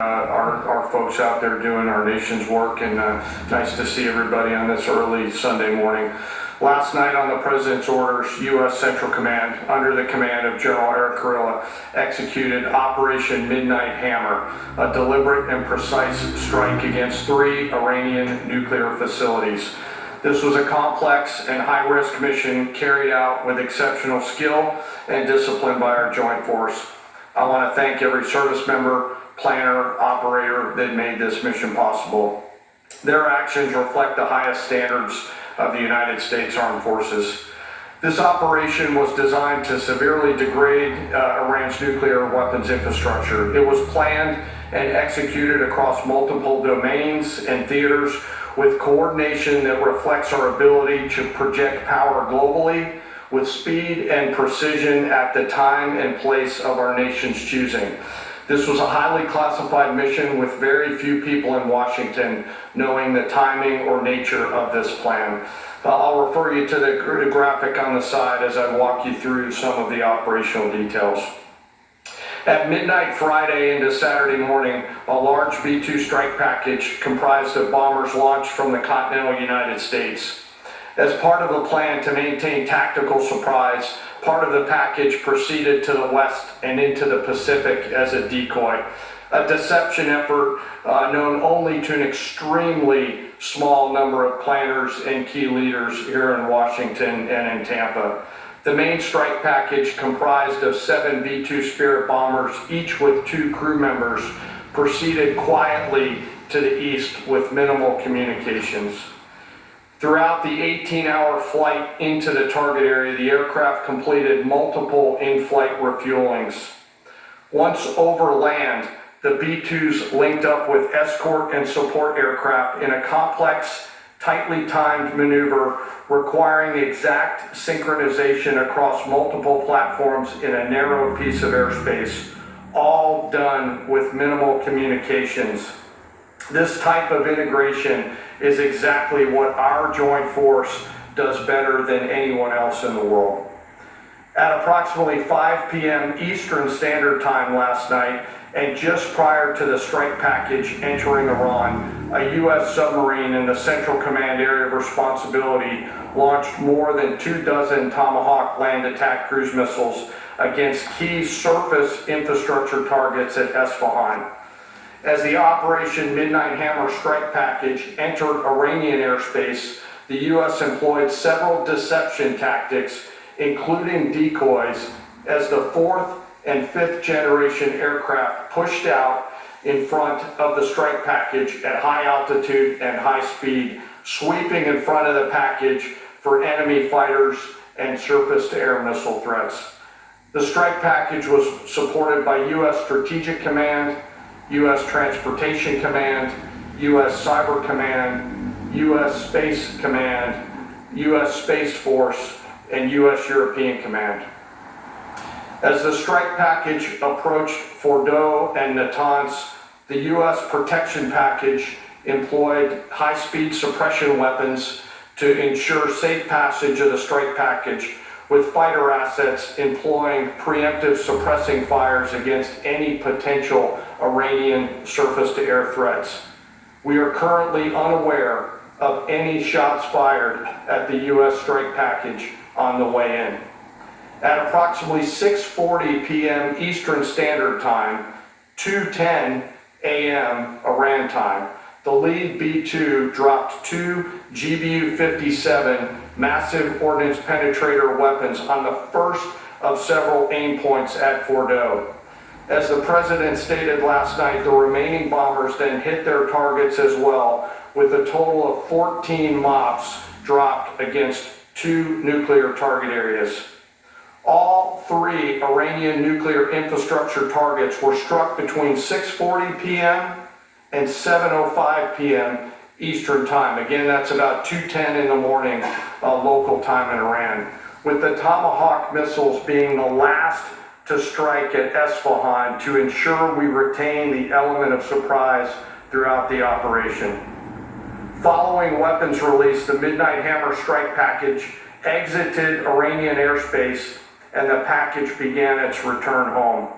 Our folks out there doing our nation's work, and nice to see everybody on this early Sunday morning. Last night, on the President's orders, U.S. Central Command, under the command of General Eric Kurilla, executed Operation Midn8ght Hammer, a deliberate and precise strike against 3 Iranian nuclear facilities. This was a complex and high-risk mission carried out with exceptional skill and discipline by our joint force. I want to thank every service member, planner, operator that made this mission possible. Their actions reflect the highest standards of the United States Armed Forces. This operation was designed to severely degrade Iran's nuclear weapons infrastructure. It was planned and executed across multiple domains and theaters with coordination that reflects our ability to project power globally with speed and precision at the time and place of our nation's choosing. This was a highly classified mission with very few people in Washington knowing the timing or nature of this plan. I'll refer you to the graphic on the side as I walk you through some of the operational details. At midnight Friday into Saturday morning, a large B-2 strike package comprised of bombers launched from the continental United States. As part of the plan to maintain tactical surprise, part of the package proceeded to the west and into the Pacific as a decoy, a deception effort known only to an extremely small number of planners and key leaders here in Washington and in Tampa. The main strike package, comprised of 7 B-2 Spirit bombers, each with 2 crew members, proceeded quietly to the east with minimal communications. Throughout the 18-hour flight into the target area, the aircraft completed multiple in-flight refuelings. Once over land, the B-2s linked up with escort and support aircraft in a complex, tightly timed maneuver requiring exact synchronization across multiple platforms in a narrow piece of airspace, all done with minimal communications. This type of integration is exactly what our joint force does better than anyone else in the world. At approximately 5 p.m. Eastern Standard Time last night, and just prior to the strike package entering Iran, a U.S. submarine in the Central Command area of responsibility launched more than 24 Tomahawk land attack cruise missiles against key surface infrastructure targets at Isfahan. As the Operation Midn8ght Hammer strike package entered Iranian airspace, the U.S. employed several deception tactics, including decoys, as the 4th and 5th generation aircraft pushed out in front of the strike package at high altitude and high speed, sweeping in front of the package for enemy fighters and surface-to-air missile threats. The strike package was supported by U.S. Strategic Command, U.S. Transportation Command, U.S. Cyber Command, U.S. Space Command, U.S. Space Force, and U.S. European Command. As the strike package approached Fordo and Natanz, the U.S. protection package employed high-speed suppression weapons to ensure safe passage of the strike package, with fighter assets employing preemptive suppressing fires against any potential Iranian surface-to-air threats. We are currently unaware of any shots fired at the U.S. strike package on the way in. At approximately 6:40 p.m. Eastern Standard Time, 2:10 a.m. Iran time, the lead B-2 dropped 2 GBU-57 massive ordnance penetrator weapons on the first of several aim points at Fordo. As the President stated last night, the remaining bombers then hit their targets as well, with a total of 14 MOPs dropped against 2 nuclear target areas. All 3 Iranian nuclear infrastructure targets were struck between 6:40 p.m. and 7:05 p.m. Eastern Time. Again, that's about 2:10 in the morning local time in Iran, with the Tomahawk missiles being the last to strike at Isfahan to ensure we retain the element of surprise throughout the operation. Following weapons release, the Midn8ght Hammer strike package exited Iranian airspace and the package began its return home.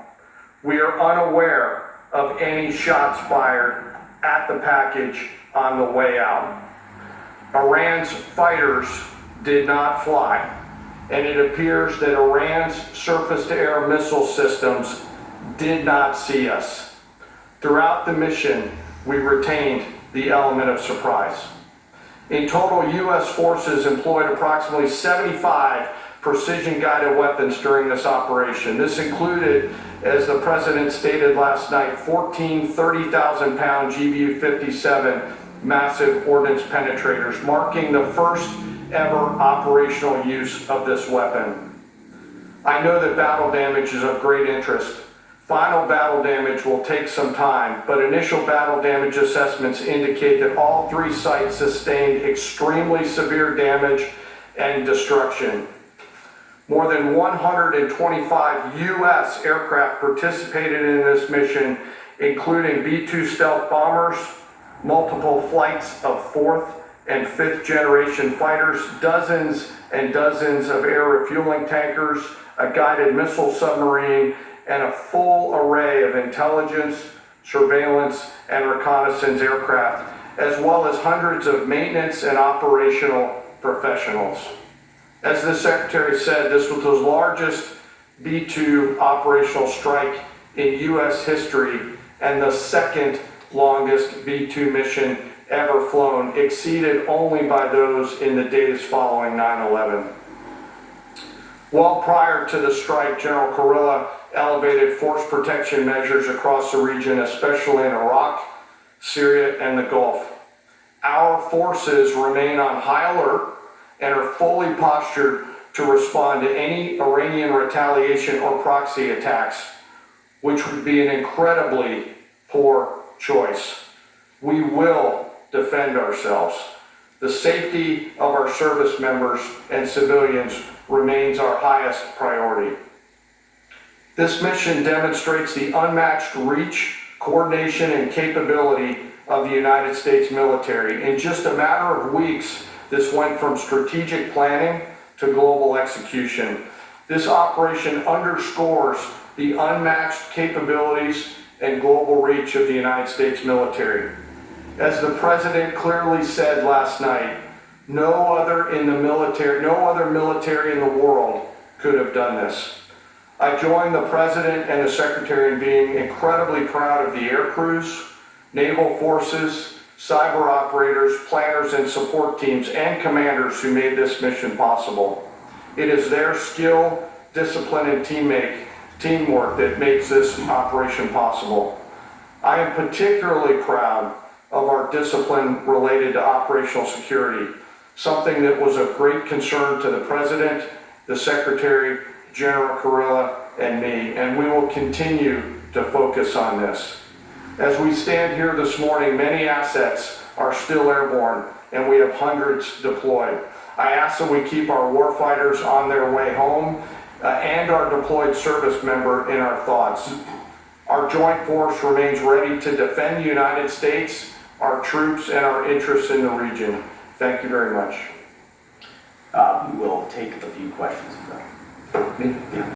We are unaware of any shots fired at the package on the way out. Iran's fighters did not fly, and it appears that Iran's surface-to-air missile systems did not see us. Throughout the mission, we retained the element of surprise. In total, U.S. forces employed approximately 75 precision-guided weapons during this operation. This included, as the President stated last night, 14 30,000-pound GBU-57 massive ordnance penetrators, marking the first ever operational use of this weapon. I know that battle damage is of great interest. Final battle damage will take some time, but initial battle damage assessments indicate that all three sites sustained extremely severe damage and destruction. More than 125 U.S. aircraft participated in this mission, including B-2 stealth bombers, multiple flights of fourth and fifth generation fighters, dozens and dozens of air refueling tankers, a guided missile submarine, and a full array of intelligence, surveillance, and reconnaissance aircraft, as well as hundreds of maintenance and operational professionals. As the Secretary said, this was the largest B-2 operational strike in U.S. history and the second longest B-2 mission ever flown, exceeded only by those in the days following 9/11. Well prior to the strike, General Kurilla elevated force protection measures across the region, especially in Iraq, Syria, and the Gulf. Our forces remain on high alert and are fully postured to respond to any Iranian retaliation or proxy attacks, which would be an incredibly poor choice. We will defend ourselves. The safety of our service members and civilians remains our highest priority. This mission demonstrates the unmatched reach, coordination, and capability of the United States military. In just a matter of weeks, this went from strategic planning to global execution. This operation underscores the unmatched capabilities and global reach of the United States military. As the President clearly said last night, no other military in the world could have done this. I join the President and the Secretary in being incredibly proud of the air crews, naval forces, cyber operators, planners and support teams, and commanders who made this mission possible. It is their skill, discipline, and teamwork that makes this operation possible. I am particularly proud of our discipline related to operational security, something that was of great concern to the President, the Secretary, General Kurilla, and me, and we will continue to focus on this. As we stand here this morning, many assets are still airborne, and we have hundreds deployed. I ask that we keep our warfighters on their way home and our deployed service member in our thoughts. Our joint force remains ready to defend the United States, our troops, and our interests in the region. Thank you very much. We will take a few questions. Me? Yeah.